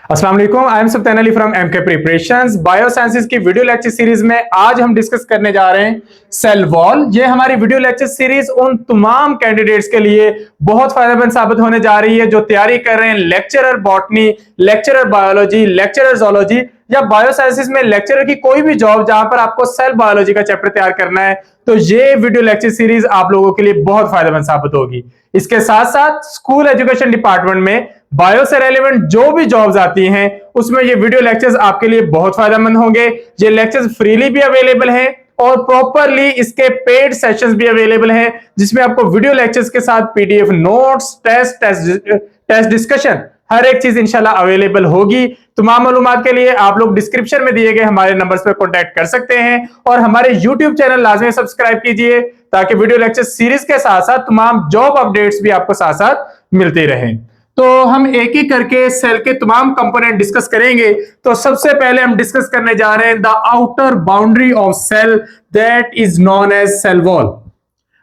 अस्सलाम वालेकुम, I am Sultan Ali from MK preparations. Biosciences की वीडियो लेक्चर सीरीज में आज हम डिस्कस करने जा रहे हैं सेल वॉल। ये हमारी वीडियो लेक्चर सीरीज उन तमाम कैंडिडेट्स के लिए बहुत फायदेमंद साबित होने जा रही है जो तैयारी कर रहे हैं lecturer botany, lecturer biology, lecturer zoology या बायोसाइंसेस में लेक्चरर की कोई भी जॉब जहां पर आपको सेल बायोलॉजी का चैप्टर तैयार करना है, तो ये वीडियो लेक्चर सीरीज आप लोगों के लिए बहुत फायदेमंद साबित होगी। इसके साथ साथ स्कूल एजुकेशन डिपार्टमेंट में बायो से रेलेवेंट जो भी जॉब्स आती हैं उसमें ये वीडियो लेक्चर्स आपके लिए बहुत फायदेमंद होंगे। ये लेक्चर्स फ्रीली भी अवेलेबल हैं और प्रॉपरली इसके पेड सेशंस भी अवेलेबल हैं जिसमें आपको वीडियो लेक्चर्स के साथ पीडीएफ नोट्स, टेस्ट डिस्कशन हर एक चीज इंशाल्लाह अवेलेबल होगी। तमाम मालूमात के लिए आप लोग डिस्क्रिप्शन में दिए गए हमारे नंबर्स पर कॉन्टैक्ट कर सकते हैं और हमारे यूट्यूब चैनल लाजमी सब्सक्राइब कीजिए ताकि वीडियो लेक्चर सीरीज के साथ साथ तमाम जॉब अपडेट्स भी आपको साथ साथ मिलते रहें। तो हम एक एक करके सेल के तमाम कंपोनेंट डिस्कस करेंगे। तो सबसे पहले हम डिस्कस करने जा रहे हैं the outer boundary of cell that is known as cell wall.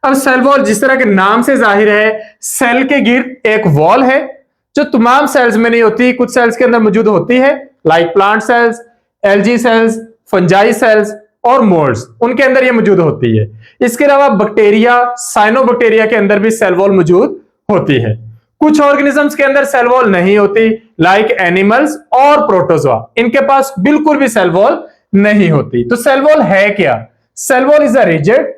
अब सेल वॉल जिस तरह के नाम से जाहिर है, सेल के गिर्द एक वॉल है जो तमाम सेल्स में नहीं होती, कुछ सेल्स के अंदर मौजूद होती है, like plant cells, algae cells, fungi cells और मोल्ड्स, उनके अंदर ये मौजूद होती है। इसके अलावा बैक्टीरिया, साइनोबैक्टीरिया के अंदर भी सेल वॉल मौजूद होती है। कुछ ऑर्गेनिजम्स के अंदर सेल वॉल नहीं होती, लाइक एनिमल्स और प्रोटोजोआ, इनके पास बिल्कुल भी सेल वॉल नहीं होती। तो सेल वॉल है क्या? Cell wall is a rigid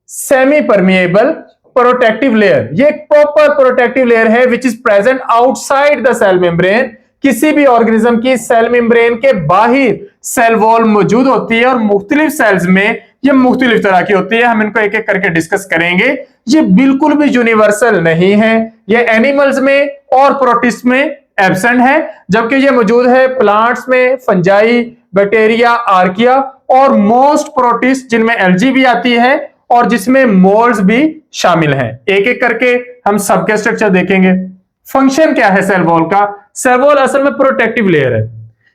semi permeable protective layer. ये एक प्रॉपर प्रोटेक्टिव लेयर है which is present outside the cell membrane. किसी भी ऑर्गेनिज्म की सेल मेम्ब्रेन के बाहर सेल वॉल मौजूद होती है और मुख्तलिफ सेल्स में ये मुख्तलिफ तरह की होती है। हम इनको एक एक करके डिस्कस करेंगे। ये बिल्कुल भी यूनिवर्सल नहीं है, ये एनिमल्स में और प्रोटिस्ट में एब्सेंट है, जबकि ये मौजूद है प्लांट्स में, फंजाई, बैक्टीरिया, आर्किया और मोस्ट प्रोटिस्ट जिनमें एल्गी भी आती है और जिसमें मोल्ड्स भी शामिल हैं। एक एक करके हम सबके स्ट्रक्चर देखेंगे। फंक्शन क्या है सेल वॉल का? सेल वॉल असल में प्रोटेक्टिव लेयर है,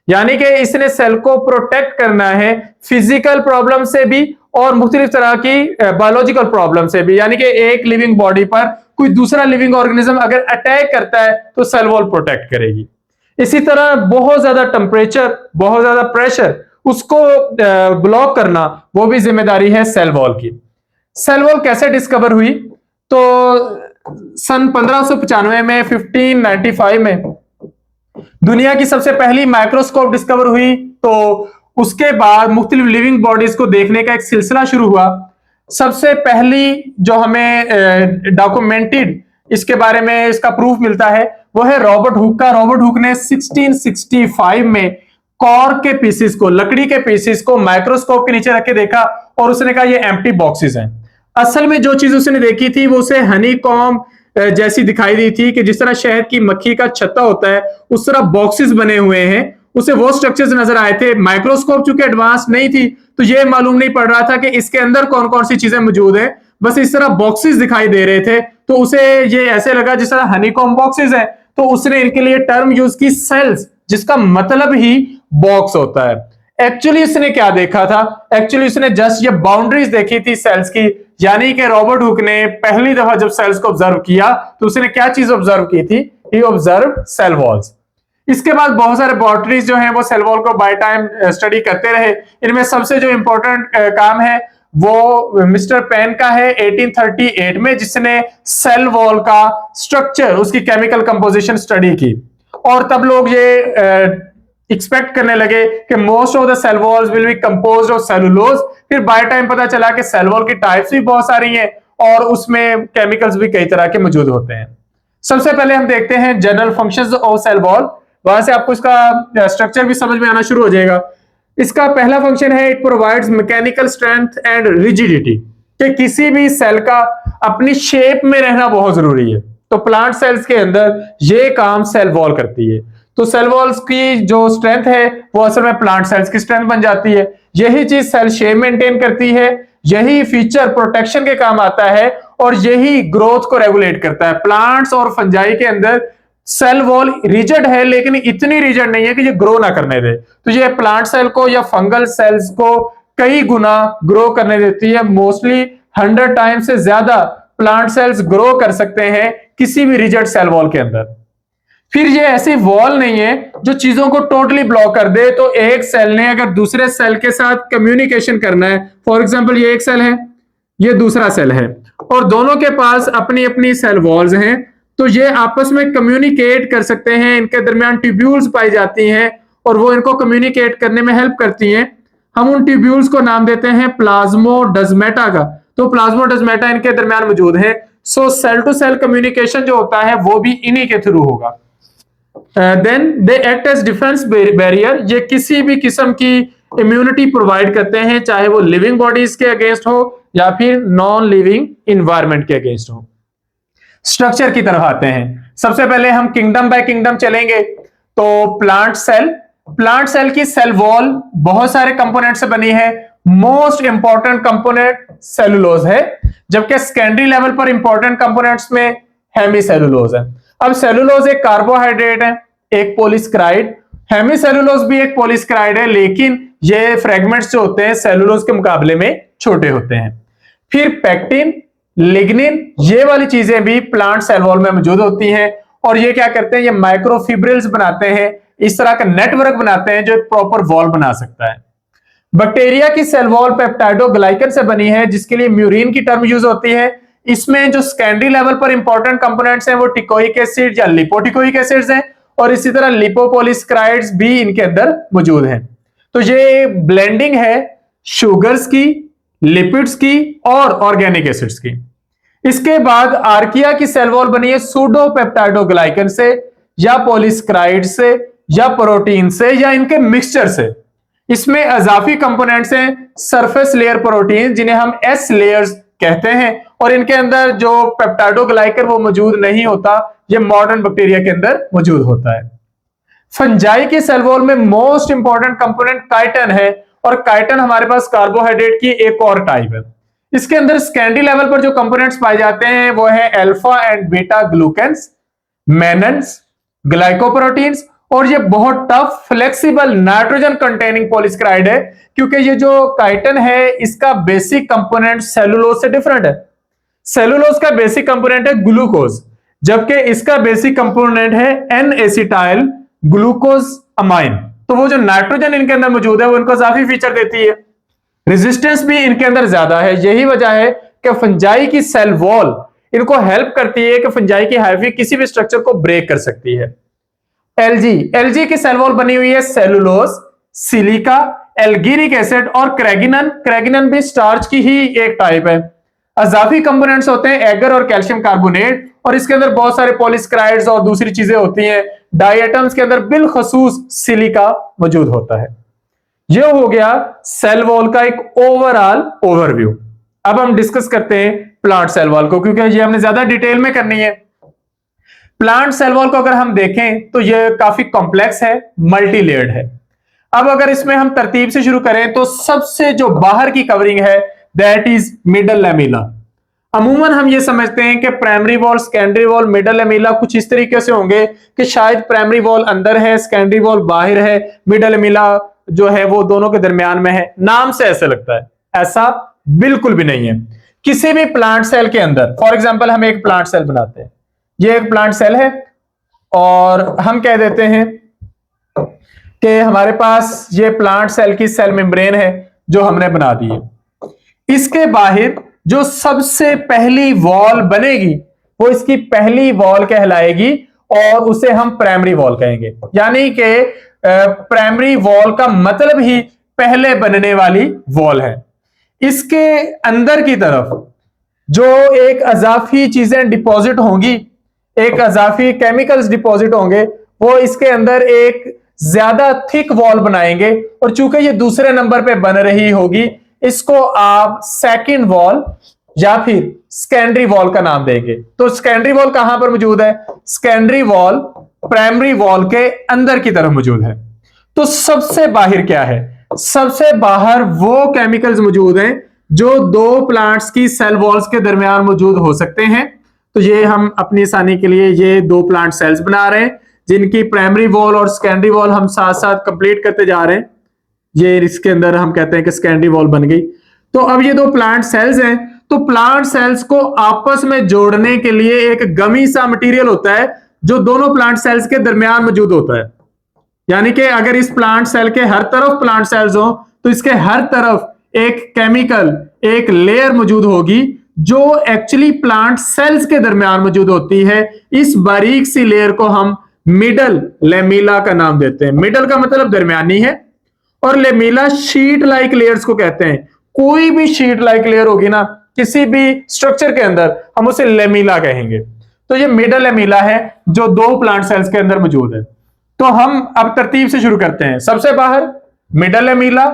यानी कि इसने सेल को प्रोटेक्ट करना है फिजिकल प्रॉब्लम से भी और मुख्तलिफ तरह की बायोलॉजिकल प्रॉब्लम से भी। यानी कि एक लिविंग बॉडी पर कोई दूसरा लिविंग ऑर्गेनिज्म अगर अटैक करता है तो सेल वॉल प्रोटेक्ट करेगी। इसी तरह बहुत ज्यादा टेम्परेचर, बहुत ज्यादा प्रेशर, उसको ब्लॉक करना वो भी जिम्मेदारी है सेल वॉल की। सेल वॉल कैसे डिस्कवर हुई? तो सन 1595 में, 1595 में दुनिया की सबसे पहली माइक्रोस्कोप डिस्कवर हुई। तो उसके बाद मुख्तलिफ लिविंग बॉडीज को देखने का एक सिलसिला शुरू हुआ। सबसे पहली जो हमें डॉक्यूमेंटेड इसके बारे में इसका प्रूफ मिलता है वो है रॉबर्ट हुक का। रॉबर्ट हुक ने 1665 में कॉर्क के पीसेस को, लकड़ी के पीसेस को माइक्रोस्कोप के नीचे रख के देखा और उसने कहा ये एम्प्टी बॉक्सेस हैं। असल में जो चीज उसने देखी थी वो उसे हनी कॉम्ब जैसी दिखाई दी थी कि जिस तरह शहद की मक्खी का छत्ता होता है उस तरह बॉक्सेस बने हुए हैं, उसे वो स्ट्रक्चर्स नजर आए थे। माइक्रोस्कोप चूंकि एडवांस नहीं थी तो ये मालूम नहीं पड़ रहा था कि इसके अंदर कौन कौन सी चीजें मौजूद है, बस इस तरह बॉक्सेस दिखाई दे रहे थे। तो उसे ये ऐसे लगा जिस तरह हनीकॉम्ब बॉक्सेस है, तो उसने इनके लिए टर्म यूज की सेल्स, जिसका मतलब ही बॉक्स होता है। एक्चुअली उसने क्या देखा था? एक्चुअली उसने जस्ट ये बाउंड्रीज देखी थी सेल्स की, यानी कि रॉबर्ट हुक ने पहली दफा जब सेल्स को ऑब्जर्व किया तो उसने क्या चीज ऑब्जर्व की थी? ही ऑब्जर्व सेल वॉल्स। इसके बाद बहुत सारे लैबोरेटरीज जो हैं वो सेल वॉल को बाय टाइम स्टडी करते रहे। इनमें सबसे जो इंपॉर्टेंट काम है वो मिस्टर पेन का है 1838 में, जिसने सेल वॉल का स्ट्रक्चर, उसकी केमिकल कंपोजिशन स्टडी की। और तब लोग ये एक्सपेक्ट करने लगे कि most of the cell walls will be composed of cellulose. फिर बाय टाइम पता चला कि सेल वॉल की टाइप्स भी बहुत सारी हैं और उसमें केमिकल्स भी कई तरह के मौजूद होते हैं। सबसे पहले हम देखते हैं general functions of cell wall, वहां से आपको इसका स्ट्रक्चर भी समझ में आना शुरू हो जाएगा। इसका पहला फंक्शन है it provides mechanical strength and rigidity, कि किसी भी सेल का अपनी शेप में रहना बहुत जरूरी है। तो प्लांट सेल्स के अंदर ये काम सेल वॉल करती है। तो सेल वॉल्स की जो स्ट्रेंथ है वो असल में प्लांट सेल्स की स्ट्रेंथ बन जाती है। यही चीज सेल शेप मेंटेन करती है, यही फीचर प्रोटेक्शन के काम आता है और यही ग्रोथ को रेगुलेट करता है। प्लांट्स और फंजाई के अंदर सेल वॉल रिजिड है, लेकिन इतनी रिजिड नहीं है कि ये ग्रो ना करने दे। तो ये प्लांट सेल को या फंगल सेल्स को कई गुना ग्रो करने देती है। मोस्टली 100 टाइम से ज्यादा प्लांट सेल्स ग्रो कर सकते हैं किसी भी रिजिड सेल वॉल के अंदर। फिर ये ऐसी वॉल नहीं है जो चीजों को टोटली ब्लॉक कर दे। तो एक सेल ने अगर दूसरे सेल के साथ कम्युनिकेशन करना है, फॉर एग्जांपल ये एक सेल है, ये दूसरा सेल है, और दोनों के पास अपनी अपनी सेल वॉल्स हैं, तो ये आपस में कम्युनिकेट कर सकते हैं। इनके दरमियान ट्यूब्यूल्स पाई जाती हैं और वो इनको कम्युनिकेट करने में हेल्प करती हैं। हम उन ट्यूब्यूल्स को नाम देते हैं प्लाज्मोडेस्माटा का। तो प्लाज्मोडेस्माटा इनके दरमियान मौजूद है। So cell to cell communication जो होता है वो भी इन्हीं के थ्रू होगा। Then they act as defence barrier. ये किसी भी किस्म की इम्यूनिटी प्रोवाइड करते हैं, चाहे वो लिविंग बॉडीज के अगेंस्ट हो या फिर नॉन लिविंग इन्वायरमेंट के अगेंस्ट हो। स्ट्रक्चर की तरफ आते हैं। सबसे पहले हम किंगडम बाय किंगडम चलेंगे। तो प्लांट सेल की सेल वॉल बहुत सारे कंपोनेंट से बनी है। मोस्ट इंपॉर्टेंट कंपोनेंट सेलुलोज है, जबकि सेकेंडरी लेवल पर इंपॉर्टेंट कंपोनेंट्स में हेमीसेलुलोज है। अब सेलुलोज एक कार्बोहाइड्रेट है, एक पॉलीसेकेराइड। हेमीसेलुलोज भी एक पॉलीसेकेराइड है, लेकिन ये फ्रेगमेंट्स जो होते हैं सेलुलोज के मुकाबले में छोटे होते हैं। फिर पेक्टिन, लिग्निन, ये वाली चीजें भी प्लांट सेल वॉल में मौजूद होती हैं, और ये क्या करते हैं, ये माइक्रोफिब्रिल्स बनाते हैं, इस तरह का नेटवर्क बनाते हैं जो एक प्रॉपर वॉल बना सकता है। बैक्टीरिया की सेल वॉल पेप्टाइडोग्लाइकन से बनी है, जिसके लिए म्यूरिन की टर्म यूज होती है। इसमें जो सेकेंडरी लेवल पर इंपॉर्टेंट कंपोनेंट्स हैं वो टिकोइक एसिड या लिपोटिकोइक एसिड्स हैं, और इसी तरह लिपोपॉलीसेकेराइड्स भी इनके अंदर मौजूद हैं। तो ये ब्लेंडिंग है शुगर्स की, लिपिड्स की और ऑर्गेनिक एसिड्स की। इसके बाद आर्किया की सेल वॉल बनी है सूडोपेप्टाइडोग्लाइकन से, या पॉलीसेकेराइड से, या प्रोटीन से, या इनके मिक्सचर से। इसमें अजाफी कंपोनेंट्स हैं सरफेस लेयर प्रोटीन, जिन्हें हम एस लेयर्स कहते हैं, और इनके अंदर जो पेप्टाइडोग्लाइकन वो मौजूद नहीं होता, ये मॉडर्न बैक्टीरिया के अंदर मौजूद होता है। फंजाई की सेल वॉल में मोस्ट इंपॉर्टेंट कंपोनेंट काइटिन है, और काइटिन हमारे पास कार्बोहाइड्रेट की एक और टाइप है। इसके अंदर सेकेंडरी लेवल पर जो कंपोनेंट्स पाए जाते हैं वो है alpha and beta glucans, मेनन्स, glycoproteins, और ये बहुत tough flexible nitrogen containing polysaccharide है, क्योंकि ये जो काइटिन है इसका बेसिक कंपोनेंट सेलुलोज से डिफरेंट है। सेलुलोज का बेसिक कंपोनेंट है ग्लूकोज, जबकि इसका बेसिक कंपोनेंट है एन एसिटाइल ग्लूकोज अमाइन। तो वो जो नाइट्रोजन इनके अंदर मौजूद है वो इनको काफी फीचर देती है। रेजिस्टेंस भी इनके अंदर ज्यादा है। यही वजह है कि फंजाई की सेल वॉल इनको हेल्प करती है कि फंजाई की हाइफी किसी भी स्ट्रक्चर को ब्रेक कर सकती है। एलजी की सेल वॉल बनी हुई है सेलुलोज, सिलिका, एल्गिनिक एसिड और क्रेगिनन। क्रेगिनन भी स्टार्च की ही एक टाइप है। अजाफी कंपोनेंट्स होते हैं एगर और कैल्शियम कार्बोनेट, और इसके अंदर बहुत सारे पॉलीसेकेराइड्स और दूसरी चीजें होती हैं। डाइएटम्स के अंदर बिलखसूस सिलिका मौजूद होता है। यह हो गया सेल वॉल का एक ओवरऑल ओवरव्यू। अब हम डिस्कस करते हैं प्लांट सेल वॉल को, क्योंकि ये हमने ज्यादा डिटेल में करनी है। प्लांट सेल वॉल को अगर हम देखें तो यह काफी कॉम्प्लेक्स है, मल्टी लेयर्ड है। अब अगर इसमें हम तरतीब से शुरू करें तो सबसे जो बाहर की कवरिंग है दैट इज मिडल लैमेला। अमूमन हम ये समझते हैं कि primary wall, secondary wall, middle lamella कुछ इस तरीके से होंगे कि शायद प्राइमरी वॉल अंदर है, सेकेंडरी वॉल बाहर है, मिडल लैमेला जो है वो दोनों के दरमियान में है। नाम से ऐसे लगता है, ऐसा बिल्कुल भी नहीं है। किसी भी प्लांट सेल के अंदर, फॉर एग्जांपल हम एक प्लांट सेल बनाते हैं, ये एक प्लांट सेल है, और हम कह देते हैं कि हमारे पास ये प्लांट सेल की सेल मेम्ब्रेन है जो हमने बना दी है। इसके बाहर जो सबसे पहली वॉल बनेगी वो इसकी पहली वॉल कहलाएगी, और उसे हम प्राइमरी वॉल कहेंगे। यानी कि प्राइमरी वॉल का मतलब ही पहले बनने वाली वॉल है। इसके अंदर की तरफ जो एक अजाफी चीजें डिपॉजिट होंगी, एक अजाफी केमिकल्स डिपॉजिट होंगे, वो इसके अंदर एक ज्यादा थिक वॉल बनाएंगे, और चूंकि ये दूसरे नंबर पे बन रही होगी, इसको आप सेकंड वॉल या फिर सेकेंडरी वॉल का नाम देंगे। तो सेकेंडरी वॉल कहां पर मौजूद है? सेकेंडरी वॉल प्राइमरी वॉल के अंदर की तरफ मौजूद है। तो सबसे बाहर क्या है? सबसे बाहर वो केमिकल्स मौजूद हैं जो दो प्लांट्स की सेल वॉल्स के दरमियान मौजूद हो सकते हैं। तो ये हम अपनी आसानी के लिए ये दो प्लांट सेल्स बना रहे हैं, जिनकी प्राइमरी वॉल और सेकेंडरी वॉल हम साथ साथ कंप्लीट करते जा रहे हैं। ये इसके अंदर हम कहते हैं कि सेकेंडरी वॉल बन गई। तो अब ये दो प्लांट सेल्स हैं, तो प्लांट सेल्स को आपस में जोड़ने के लिए एक गमी सा मटेरियल होता है जो दोनों प्लांट सेल्स के दरमियान मौजूद होता है। यानी कि अगर इस प्लांट सेल के हर तरफ प्लांट सेल्स हो तो इसके हर तरफ एक केमिकल एक लेयर मौजूद होगी जो एक्चुअली प्लांट सेल्स के दरमियान मौजूद होती है। इस बारीक सी लेयर को हम मिडल लेमिला का नाम देते हैं। मिडल का मतलब दरमियानी है और लेमिला शीट लाइक लेयर्स को कहते हैं। कोई भी शीट लाइक लेयर होगी ना किसी भी स्ट्रक्चर के अंदर हम उसे लेमिला कहेंगे। तो ये मिडल लेमिला है जो दो प्लांट सेल्स के अंदर मौजूद है। तो हम अब तरतीब से शुरू करते हैं। सबसे बाहर मिडल लेमिला,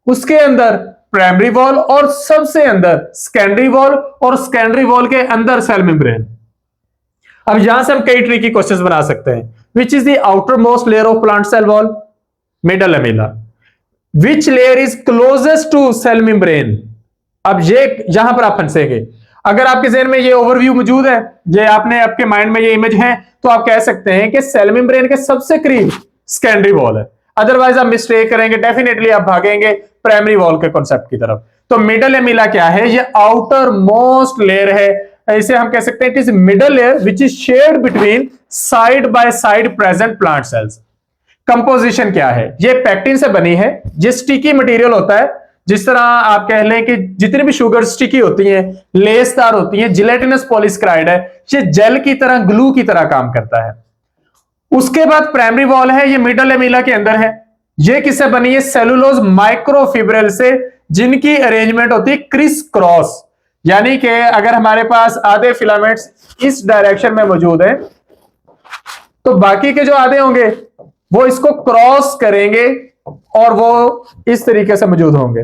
उसके अंदर प्राइमरी वॉल और सबसे अंदर सेकेंडरी वॉल और सेकेंडरी वॉल के अंदर सेल मेम्ब्रेन। अब यहां से हम कई ट्रिकी क्वेश्चंस बना सकते हैं। Which is the outer most layer of plant cell wall? Middle lamella. Which layer is closest to cell membrane? अब ये यहां पर आप फंसेंगे। अगर आपके जहन में ये ओवरव्यू मौजूद है, ये आपने आपके माइंड में ये इमेज है, तो आप कह सकते हैं कि सेल मेम्ब्रेन के सबसे करीब सेकेंडरी वॉल है। अदरवाइज आप मिस्टेक करेंगे, डेफिनेटली आप भागेंगे प्राइमरी वॉल के कॉन्सेप्ट की तरफ। तो मिडल लेमिला क्या है? ये आउटर मोस्ट लेयर है। इसे हम कह सकते हैं it is middle layer which is shared between side by side present plant cells. Composition क्या है? ये पैक्टिन से बनी है। ये स्टिकी मटेरियल होता है। जिस तरह आप कह लें कि जितनी भी शुगर स्टिकी होती हैं, लेसदार होती हैं, जिलेटिनस पॉलीसेकेराइड है, ये जेल की तरह, ग्लू की तरह काम करता है। उसके बाद प्राइमरी वॉल है, ये मिडल लेमिला के अंदर है। ये किससे बनी है? सेलुलोज माइक्रोफिब्रिल से, जिनकी अरेंजमेंट होती है क्रिस क्रॉस। यानी कि अगर हमारे पास आधे फिलामेंट्स इस डायरेक्शन में मौजूद है तो बाकी के जो आधे होंगे वो इसको क्रॉस करेंगे और वो इस तरीके से मौजूद होंगे।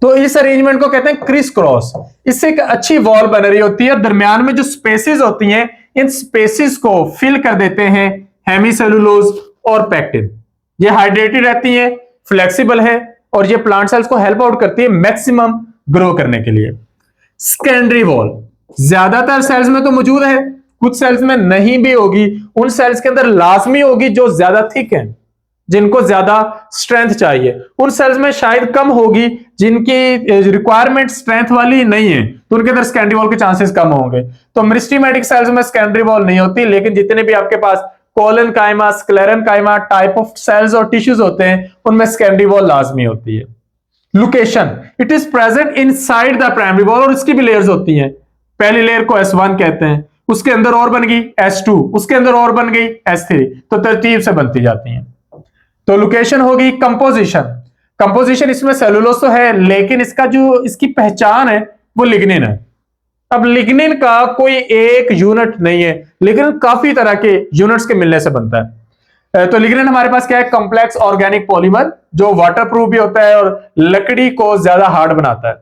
तो इस अरेंजमेंट को कहते हैं क्रिस क्रॉस। इससे एक अच्छी वॉल बन रही होती है। दरमियान में जो स्पेसेस होती हैं, इन स्पेसेस को फिल कर देते हैं हेमीसेलुलोज और पैक्टिन। ये हाइड्रेटेड रहती है, फ्लेक्सिबल है और ये प्लांट सेल्स को हेल्प आउट करती है मैक्सिमम ग्रो करने के लिए। सेकेंडरी वॉल ज्यादातर सेल्स में तो मौजूद है, कुछ सेल्स में नहीं भी होगी। उन सेल्स के अंदर लाजमी होगी जो ज्यादा थिक हैं, जिनको ज्यादा स्ट्रेंथ चाहिए। उन सेल्स में शायद कम होगी जिनकी रिक्वायरमेंट स्ट्रेंथ वाली नहीं है, तो उनके अंदर सेकेंडरी वॉल के चांसेस कम होंगे। तो मेरिस्टेमेटिक सेल्स में सेकेंडरी वॉल नहीं होती, लेकिन जितने भी आपके पास कोलन काइमा, स्क्लेरन काइमा टाइप ऑफ सेल्स और टिश्यूज होते हैं उनमें सेकेंडरी वॉल लाजमी होती है। Location, it is present inside the primary wall और इसकी भी लेयर्स होती हैं। पहली लेयर को S1 कहते हैं, उसके अंदर और बन गई S2, उसके अंदर और बन गई S3, तो तरतीब से बनती जाती हैं। तो लोकेशन होगी। कंपोजिशन, कंपोजिशन इसमें सेलुलोज तो है लेकिन इसका जो इसकी पहचान है वो लिग्निन है। अब लिग्निन का कोई एक यूनिट नहीं है, लेकिन काफी तरह के यूनिट्स के मिलने से बनता है। तो लिग्निन हमारे पास क्या है? कॉम्प्लेक्स ऑर्गेनिक पॉलीमर जो वाटरप्रूफ भी होता है और लकड़ी को ज्यादा हार्ड बनाता है।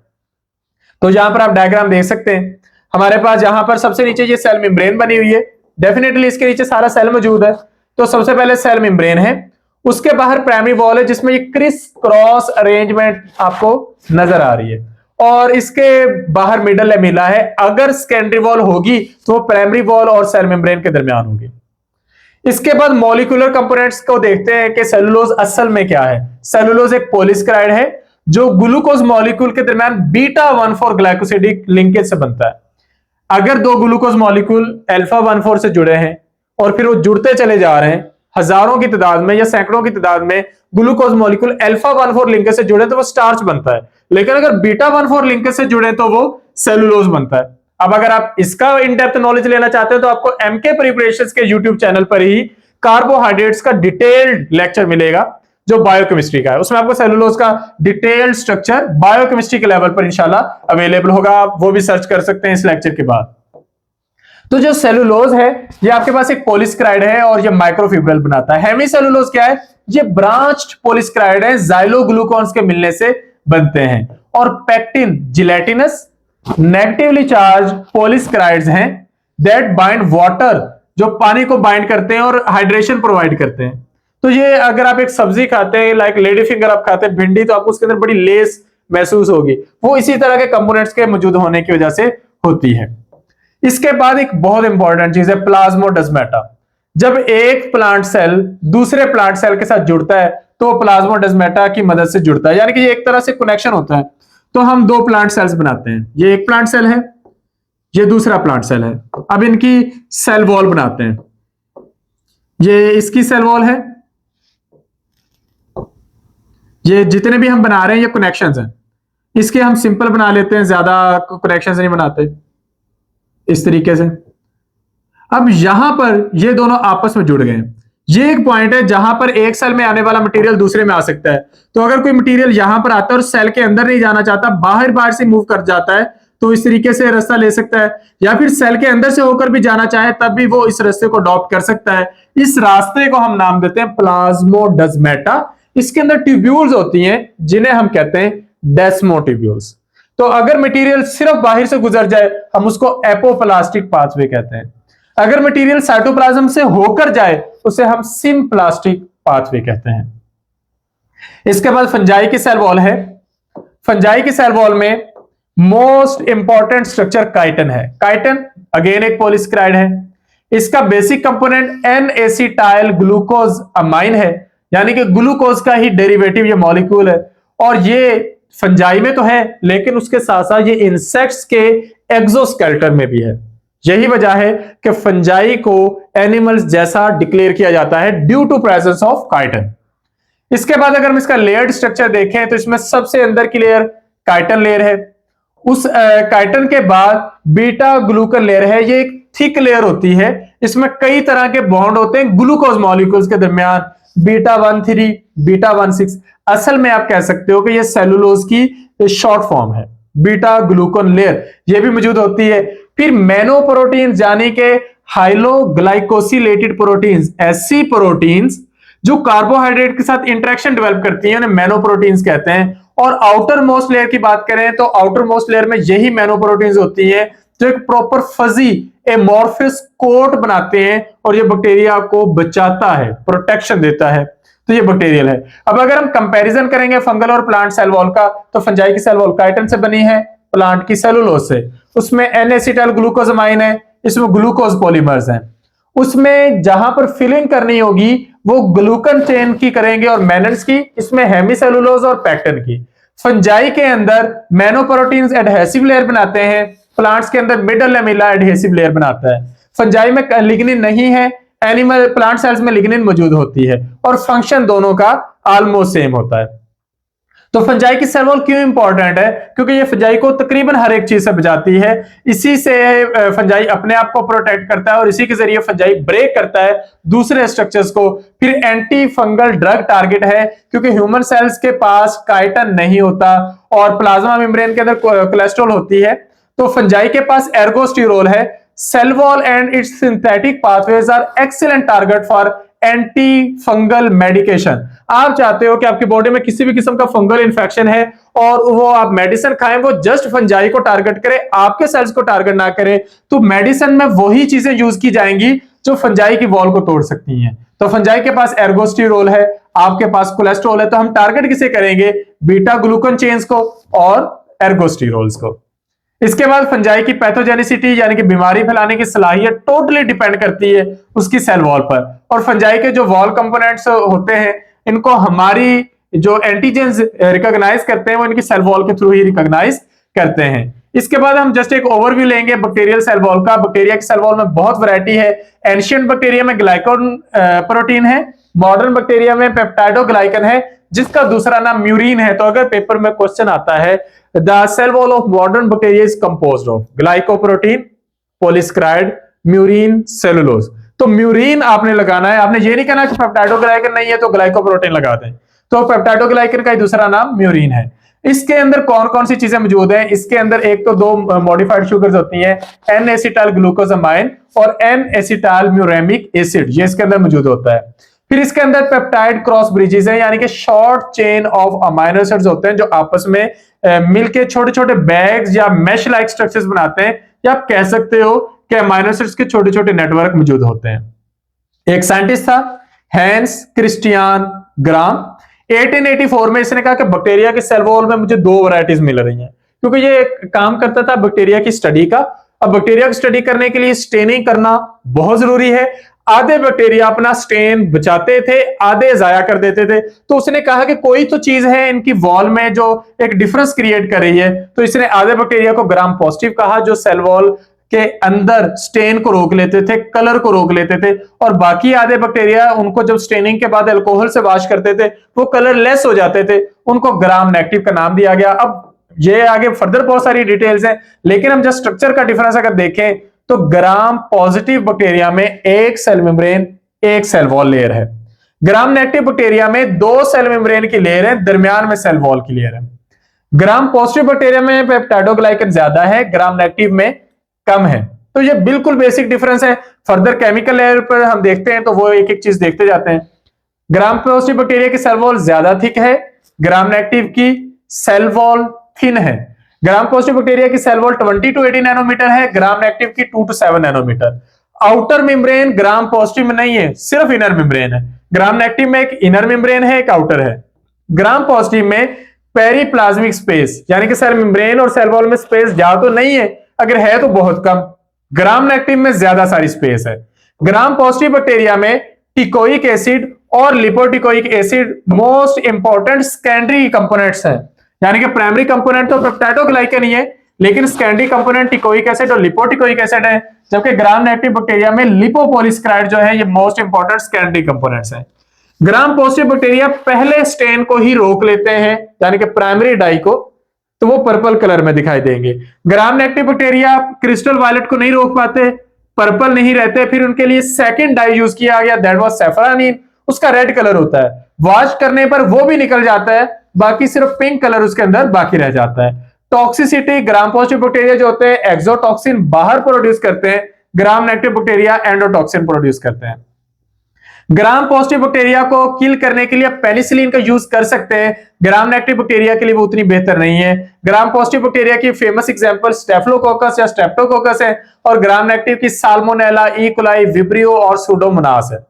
तो यहां पर आप डायग्राम देख सकते हैं। हमारे पास यहां पर सबसे नीचे ये सेल मेम्ब्रेन बनी हुई है। डेफिनेटली इसके नीचे सारा सेल मौजूद है। तो सबसे पहले सेल मेम्ब्रेन है, उसके बाहर प्राइमरी वॉल है जिसमें ये क्रिस क्रॉस अरेंजमेंट आपको नजर आ रही है और इसके बाहर मिडल लेमिला है। अगर सेकेंडरी वॉल होगी तो प्राइमरी वॉल और सेल मेम्ब्रेन के दरमियान होगी। इसके बाद मॉलिक्यूलर कंपोनेंट्स को देखते हैं कि सेलुलोज असल में क्या है। सेलुलोज एक पॉलीसेकेराइड है जो ग्लूकोज मॉलिक्यूल के दरमियान बीटा 1,4 ग्लाइकोसिडिक लिंकेज से बनता है। अगर दो ग्लूकोज मॉलिक्यूल अल्फा 1,4 से जुड़े हैं और फिर वो जुड़ते चले जा रहे हैं हजारों की तादाद में या सैकड़ों की तादाद में, ग्लूकोज मॉलिक्यूल अल्फा 1,4 लिंकेज से जुड़े तो वो स्टार्च बनता है, लेकिन अगर बीटा 1,4 लिंकेज से जुड़े तो वो सेलुलोज बनता है। अब अगर आप इसका इन डेप्थ नॉलेज लेना चाहते हैं तो आपको एमके प्रिपरेशंस के यूट्यूब चैनल पर ही कार्बोहाइड्रेट्स का डिटेल्ड लेक्चर मिलेगा जो बायोकेमिस्ट्री का है। उसमें आपको सेलुलोज का डिटेल्ड स्ट्रक्चर बायोकेमिस्ट्री के लेवल पर इंशाल्लाह अवेलेबल होगा, आप वो भी सर्च कर सकते हैं इस लेक्चर के बाद। तो जो सेलुलोज है ये आपके पास एक पॉलीसेकेराइड है और ये माइक्रोफिब्रिल बनाता है। हेमीसेलुलोज क्या है? ये ब्रांच्ड पॉलीसेकेराइड है, जाइलोग्लूकॉन्स के मिलने से बनते हैं। और pectin gelatinous negatively charge polysaccharides हैं दैट बाइंड वाटर, जो पानी को बाइंड करते हैं और हाइड्रेशन प्रोवाइड करते हैं। तो ये अगर आप एक सब्जी खाते हैं लाइक लेडी फिंगर आप खाते हैं भिंडी, तो आपको उसके अंदर बड़ी लेस महसूस होगी, वो इसी तरह के कंपोनेंट्स के मौजूद होने की वजह से होती है। इसके बाद एक बहुत इंपॉर्टेंट चीज है प्लाज्मोडेस्माटा। जब एक प्लांट सेल दूसरे प्लांट सेल के साथ जुड़ता है तो प्लाज्मोडेस्माटा की मदद से जुड़ता है, यानी कि ये एक तरह से कनेक्शन होता है। तो हम दो प्लांट सेल्स बनाते हैं। ये एक प्लांट सेल है, ये दूसरा प्लांट सेल है। अब इनकी सेल वॉल बनाते हैं। ये इसकी सेल वॉल है। ये जितने भी हम बना रहे हैं ये कनेक्शंस हैं। इसके हम सिंपल बना लेते हैं, ज्यादा कनेक्शंस नहीं बनाते इस तरीके से। अब यहां पर ये दोनों आपस में जुड़ गए हैं। ये एक पॉइंट है जहां पर एक सेल में आने वाला मटेरियल दूसरे में आ सकता है। तो अगर कोई मटेरियल यहां पर आता है और सेल के अंदर नहीं जाना चाहता, बाहर बाहर से मूव कर जाता है, तो इस तरीके से रास्ता ले सकता है। या फिर सेल के अंदर से होकर भी जाना चाहे तब भी वो इस रास्ते को अडॉप्ट कर सकता है। इस रास्ते को हम नाम देते हैं प्लाज्मोडेस्माटा। इसके अंदर ट्यूब्यूल्स होती हैं जिन्हें हम कहते हैं डेस्मोट्यूब्यूल्स। तो अगर मटेरियल सिर्फ बाहर से गुजर जाए हम उसको एपोप्लास्टिक पाथवे कहते हैं। अगर मटेरियल साइटोप्लाज्म से होकर जाए उसे हम सिम्प्लास्टिक पाथवे कहते हैं। इसके बाद फंजाई की सेल वॉल है। फंजाई की सेल वॉल में मोस्ट इंपॉर्टेंट स्ट्रक्चर काइटन है। काइटन अगेन एक पॉलीसेकेराइड है। इसका basic component N acetyl glucosamine है, यानी कि ग्लूकोज का ही डेरिवेटिव ये मॉलिक्यूल है। और ये फंजाई में तो है लेकिन उसके साथ साथ ये इंसेक्ट्स के एक्सोस्केलेटन में भी है। यही वजह है कि फंजाई को एनिमल्स जैसा डिक्लेयर किया जाता है due to presence of chitin. इसके बाद अगर हम इसका लेयर्ड स्ट्रक्चर देखें तो इसमें सबसे अंदर की लेयर काइटन लेयर है। उस काइटन के बाद बीटा ग्लूकन लेयर है। ये एक थिक लेयर होती है। इसमें कई तरह के बॉन्ड होते हैं ग्लूकोज मॉलिक्यूल्स के दरमियान, बीटा 13, बीटा 16। असल में आप कह सकते हो कि ये सेलुलोज की शॉर्ट फॉर्म है। बीटा ग्लूकन लेयर ये भी मौजूद होती है। फिर मेनोप्रोटीन्स यानी कि हाइलोग्लाइकोसिलेटेड प्रोटीन्स, ऐसी प्रोटीन्स जो कार्बोहाइड्रेट के साथ इंटरेक्शन डेवलप करती हैं उन्हें मेनोप्रोटीन्स कहते हैं। और आउटर मोस्ट लेयर की बात करें तो आउटर मोस्ट लेयर में यही मेनोप्रोटीन्स होती हैं जो एक प्रॉपर फजी एमॉर्फस कोट बनाते हैं और ये बैक्टीरिया को बचाता है, प्रोटेक्शन देता है। तो ये बैक्टीरियल है। अब अगर हम कंपैरिजन करेंगे फंगल और प्लांट सेल वॉल का तो फंजाई की सेल वॉल काइटन से बनी है, प्लांट की सेलुलोज से। उसमें एन एसिटाइल ग्लूकोजामाइन है, इसमें ग्लूकोज पॉलीमर्स हैं। उसमें जहां पर फिलिंग करनी होगी वो ग्लूकन चेन की करेंगे और मेनेंस की, इसमें हेमीसेलुलोज और पैक्टिन की। फंजाई के अंदर मेनोप्रोटीन्स एडहेसिव लेयर बनाते हैं, प्लांट्स के अंदर मिडल लैमेला एडहेसिव लेयर बनाता है। फंजाई में लिग्निन नहीं है, एनिमल प्लांट सेल्स में लिग्निन मौजूद होती है और फंक्शन दोनों का ऑलमोस्ट सेम होता है। तो फंजाई की सेल वॉल क्यों इंपॉर्टेंट है? क्योंकि ये फंजाई को तकरीबन हर एक चीज से बचाती है। इसी से फंजाई अपने आप को प्रोटेक्ट करता है और इसी के जरिए फंजाई ब्रेक करता है दूसरे स्ट्रक्चर्स को। फिर एंटी फंगल ड्रग टारगेट है क्योंकि ह्यूमन सेल्स के पास काइटन नहीं होता और प्लाज्मा मेम्ब्रेन के अंदर कोलेस्ट्रॉल होती है। तो फंजाई के पास एर्गोस्टिरोल है। Cell wall and its synthetic pathways are excellent target for anti fungal medication. आप चाहते हो कि आपकी बॉडी में किसी भी किस्म का फंगल इंफेक्शन है और वो आप मेडिसिन खाएं, वो जस्ट फंजाई को टारगेट करे, आपके सेल्स को टारगेट ना करे, तो मेडिसिन में वही चीजें यूज की जाएंगी जो फंजाई की वॉल को तोड़ सकती हैं। तो फंजाई के पास एर्गोस्टिरोल है, आपके पास कोलेस्ट्रॉल है, तो हम टारगेट किसे करेंगे? बीटा ग्लूकन चेन्स को और एर्गोस्टिरोल्स को। इसके बाद फंजाई की पैथोजेनिसिटी यानी कि बीमारी फैलाने की सलाहियत टोटली डिपेंड करती है उसकी सेल वॉल पर। और फंजाई के जो वॉल कंपोनेंट्स होते हैं इनको हमारी जो एंटीजेंस रिकॉग्नाइज करते हैं वो इनकी सेल वॉल के थ्रू ही रिकॉग्नाइज करते हैं। इसके बाद हम जस्ट एक ओवरव्यू लेंगे बैक्टीरियल सेल वॉल का। बैक्टीरिया की सेल वॉल में बहुत वैरायटी है। एंशिएंट बैक्टीरिया में ग्लाइकोन प्रोटीन है, मॉडर्न बैक्टीरिया में पेप्टाइडोग्लाइकन है जिसका दूसरा नाम म्यूरिन है। तो अगर पेपर में क्वेश्चन आता है the cell wall of modern bacteria is composed of glycoprotein, polysaccharide, murein, cellulose, तो म्यूरिन आपने लगाना है। आपने ये नहीं कहना कि पेप्टाइडोग्लाइकन नहीं है तो ग्लाइकोप्रोटीन लगा दें। तो पेप्टाइडोग्लाइकन का दूसरा नाम म्यूरिन है। इसके अंदर कौन कौन सी चीजें मौजूद हैं? इसके अंदर एक तो दो मॉडिफाइड शुगर्स होती हैं, एन एसिटाइल ग्लूकोजामाइन और एन एसिटाइल म्यूरेमिक एसिड, ये इसके अंदर मौजूद होता है। फिर इसके अंदर पेप्टाइड क्रॉस ब्रिजेस हैं यानी कि short chain of amino acids होते हैं जो आपस में मिलके छोटे छोटे बैग्स या मैश लाइक स्ट्रक्चर्स बनाते हैं, या आप कह सकते हो कि अमाइनो एसिड्स के छोटे छोटे नेटवर्क मौजूद होते हैं। एक साइंटिस्ट था हैंस क्रिस्टियान ग्राम। 1884 में इसने कहा कि बैक्टीरिया के सेल वॉल में मुझे दो वैरायटीज मिल रही हैं, क्योंकि ये काम करता था बैक्टीरिया की स्टडी का। अब बैक्टीरिया की स्टडी करने के लिए स्टेनिंग करना बहुत जरूरी है। आधे बैक्टीरिया अपना स्टेन बचाते थे, आधे जाया कर देते थे। तो उसने कहा कि कोई तो चीज है इनकी वॉल में जो एक डिफरेंस क्रिएट कर रही है। तो इसने आधे बैक्टीरिया को ग्राम पॉजिटिव कहा जो सेल वॉल के अंदर स्टेन को रोक लेते थे, कलर को रोक लेते थे, और बाकी आधे बैक्टीरिया उनको जब स्टेनिंग के बाद अल्कोहल से वॉश करते थे वो कलरलेस हो जाते थे, उनको ग्राम नेगेटिव का नाम दिया गया। अब ये आगे फर्दर बहुत सारी डिटेल्स हैं, लेकिन हम जस्ट स्ट्रक्चर का डिफरेंस अगर देखें तो ग्राम पॉजिटिव बैक्टीरिया में एक सेल मेम्ब्रेन, एक सेल वॉल लेयर है। ग्राम नेगेटिव बैक्टीरिया में दो सेल मेम्ब्रेन की लेयर है, दरमियान में सेल वॉल की लेयर है। ग्राम पॉजिटिव बैक्टीरिया में पेप्टाइडोग्लाइकन ज्यादा है, ग्राम नेगेटिव में कम है। तो ये बिल्कुल बेसिक डिफरेंस है। फर्दर केमिकल लेयर पर हम देखते हैं तो वो एक एक चीज देखते जाते हैं। ग्राम पॉजिटिव बैक्टीरिया की सेल वॉल ज्यादा थिक है, ग्राम नेगेटिव की सेल वॉल थिन है। ग्राम पॉजिटिव बैक्टीरिया की सेल वॉल 20 to 80 नैनोमीटर है, ग्राम नेगेटिव की 2 to 7 nanometre. Outer membrane gram positive में नहीं है, सिर्फ इनर मेम्ब्रेन है। ग्राम नेगेटिव में एक इनर मेम्ब्रेन है, एक आउटर है। ग्राम पॉजिटिव में पेरीप्लाज्मिक स्पेस यानी कि सेल मेम्ब्रेन और सेल वॉल में स्पेस ज्यादा तो नहीं है, अगर है तो बहुत कम। ग्राम नेगेटिव में ज्यादा सारी स्पेस है। ग्राम पॉजिटिव बैक्टीरिया में टिकोइक एसिड और lipoteichoic acid most important secondary components हैं, यानी कि प्राइमरी कंपोनेंट तो पेप्टाइडोग्लाइकन ही है, लेकिन सेकेंडरी कंपोनेंट टिकोइक एसिड और लिपोटिकोइक एसिड है। जबकि ग्राम नेगेटिव बैक्टीरिया में लिपोपॉलीसेकेराइड जो है ये मोस्ट इंपॉर्टेंट सेकेंडरी कंपोनेंट्स हैं। ग्राम पॉजिटिव बैक्टीरिया पहले स्टेन को ही रोक लेते हैं, यानी कि प्राइमरी डाई को, तो वो पर्पल कलर में दिखाई देंगे। Gram negative bacteria crystal violet को नहीं रोक पाते, पर्पल नहीं रहते, फिर उनके लिए सेकंड डाई यूज किया गया, दैट वाज सेफरानिन, उसका रेड कलर होता है। वॉश करने पर वो भी निकल जाता है, बाकी सिर्फ पिंक कलर उसके अंदर बाकी रह जाता है। टॉक्सिसिटी, ग्राम पॉजिटिव बैक्टीरिया जो होते हैं एक्सोटॉक्सिन बाहर प्रोड्यूस करते हैं, ग्राम नेगेटिव बैक्टीरिया एंडोटॉक्सिन प्रोड्यूस करते हैं। ग्राम पॉजिटिव बैक्टीरिया को किल करने के लिए पेनिसिलिन का यूज कर सकते हैं, ग्राम नेगेटिव बैक्टीरिया के लिए वो उतनी बेहतर नहीं है। ग्राम पॉजिटिव बैक्टीरिया की फेमस एग्जांपल स्टेफिलोकोकस या स्ट्रेप्टोकोकस है, और ग्राम नेगेटिव की साल्मोनेला, ई कोलाई, विब्रियो और सूडोमोनास है।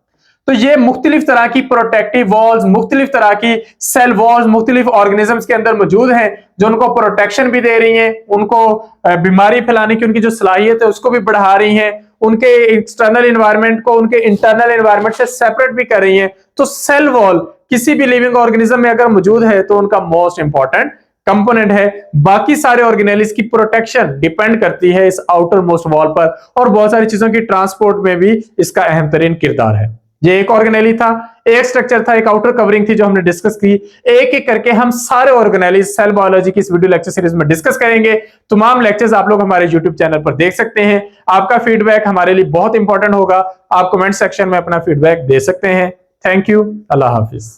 तो ये मुख्तलिफ तरह की प्रोटेक्टिव वॉल्स, मुख्तलिफ तरह की सेल वॉल्स मुख्तलिफ ऑर्गेनिजम्स के अंदर मौजूद हैं, जो उनको प्रोटेक्शन भी दे रही हैं, उनको बीमारी फैलाने की उनकी जो सलाहियत है उसको भी बढ़ा रही हैं, उनके एक्सटर्नल एनवायरनमेंट को उनके इंटरनल एनवायरनमेंट से सेपरेट भी कर रही हैं। तो सेल वॉल किसी भी लिविंग ऑर्गेनिज्म में अगर मौजूद है तो उनका मोस्ट इंपॉर्टेंट कंपोनेंट है। बाकी सारे ऑर्गेनेल्स की प्रोटेक्शन डिपेंड करती है इस आउटर मोस्ट वॉल पर, और बहुत सारी चीजों की ट्रांसपोर्ट में भी इसका अहम तरीन किरदार है। ये एक ऑर्गेनेली था, एक स्ट्रक्चर था, एक आउटर कवरिंग थी जो हमने डिस्कस की। एक एक करके हम सारे ऑर्गेनेली सेल बायोलॉजी की इस वीडियो लेक्चर सीरीज में डिस्कस करेंगे। तमाम लेक्चर्स आप लोग हमारे यूट्यूब चैनल पर देख सकते हैं। आपका फीडबैक हमारे लिए बहुत इंपॉर्टेंट होगा, आप कमेंट सेक्शन में अपना फीडबैक दे सकते हैं। Thank you, Allah Hafiz.